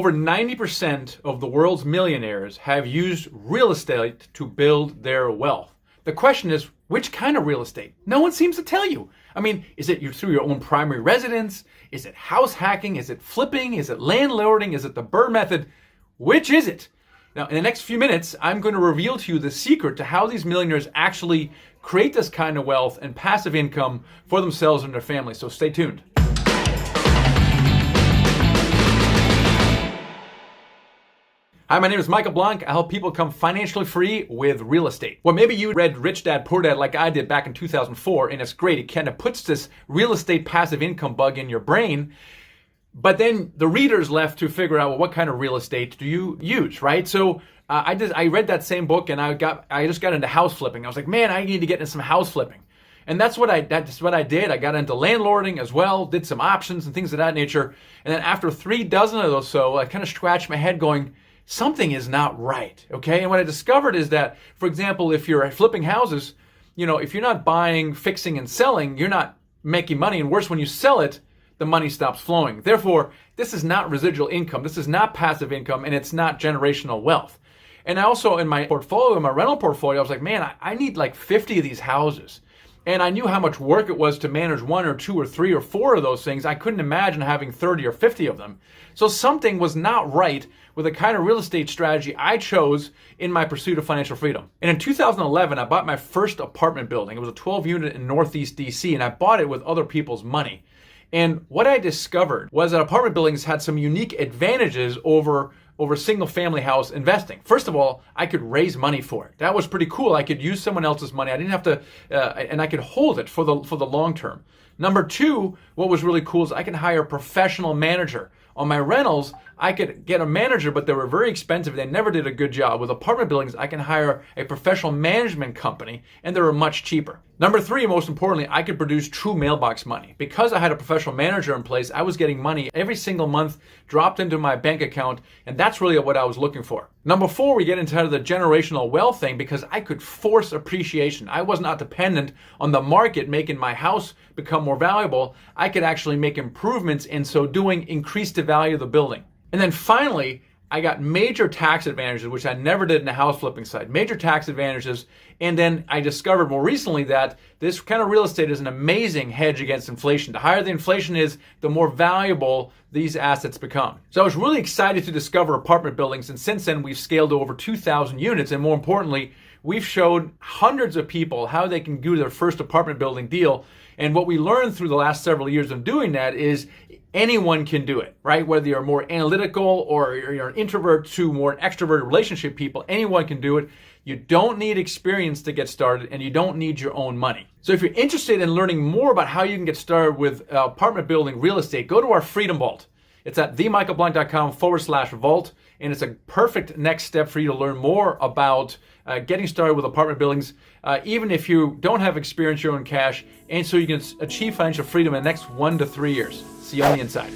Over 90% of the world's millionaires have used real estate to build their wealth. The question is, which kind of real estate? No one seems to tell you. I mean, is it through your own primary residence? Is it house hacking? Is it flipping? Is it landlording? Is it the Burr method? Which is it? Now, in the next few minutes, I'm going to reveal to you the secret to how these millionaires actually create this kind of wealth and passive income for themselves and their families. So stay tuned. Hi, my name is Michael Blank. I help people become financially free with real estate. Well, maybe you read Rich Dad Poor Dad like I did back in 2004, and it's great. It kind of puts this real estate passive income bug in your brain. But then the reader's left to figure out, well, what kind of real estate do you use, right? So I read that same book, and I just got into house flipping. I was like, man, I need to get into some house flipping. And that's what I did. I got into landlording as well, did some options and things of that nature. And then after 3 dozen of those, I kind of scratched my head going, something is not right, okay? And what I discovered is that, for example, if you're flipping houses, if you're not buying, fixing, and selling, you're not making money. And worse, when you sell it, the money stops flowing. Therefore, this is not residual income. This is not passive income, and it's not generational wealth. And I also, in my portfolio, in my rental portfolio, I was like, man, I need like 50 of these houses. And I knew how much work it was to manage 1 or 2 or 3 or 4 of those things. I couldn't imagine having 30 or 50 of them. So something was not right with the kind of real estate strategy I chose in my pursuit of financial freedom. And in 2011, I bought my first apartment building. It was a 12-unit in Northeast DC, and I bought it with other people's money. And what I discovered was that apartment buildings had some unique advantages over single-family house investing. First of all, I could raise money for it. That was pretty cool. I could use someone else's money. I didn't have to, and I could hold it for the long term. Number 2, what was really cool is I could hire a professional manager. On my rentals, I could get a manager, but they were very expensive. They never did a good job. With apartment buildings, I can hire a professional management company, and they were much cheaper. Number 3, most importantly, I could produce true mailbox money. Because I had a professional manager in place, I was getting money every single month dropped into my bank account, and that's really what I was looking for. Number 4, we get into the generational wealth thing because I could force appreciation. I was not dependent on the market making my house become more valuable. I could actually make improvements, and so doing increase the value of the building. And then finally, I got major tax advantages, which I never did in the house flipping side. Major tax advantages. And then I discovered more recently that this kind of real estate is an amazing hedge against inflation. The higher the inflation is, the more valuable these assets become. So I was really excited to discover apartment buildings. And since then, we've scaled to over 2,000 units. And more importantly, we've showed hundreds of people how they can do their first apartment building deal. And what we learned through the last several years of doing that is anyone can do it, right? Whether you're more analytical or you're an introvert to more extroverted relationship people, anyone can do it. You don't need experience to get started, and you don't need your own money. So if you're interested in learning more about how you can get started with apartment building real estate, go to our Freedom Vault. It's at themichaelblank.com/vault, and it's a perfect next step for you to learn more about getting started with apartment buildings, even if you don't have experience, your own cash, and so you can achieve financial freedom in the next 1 to 3 years. See you on the inside.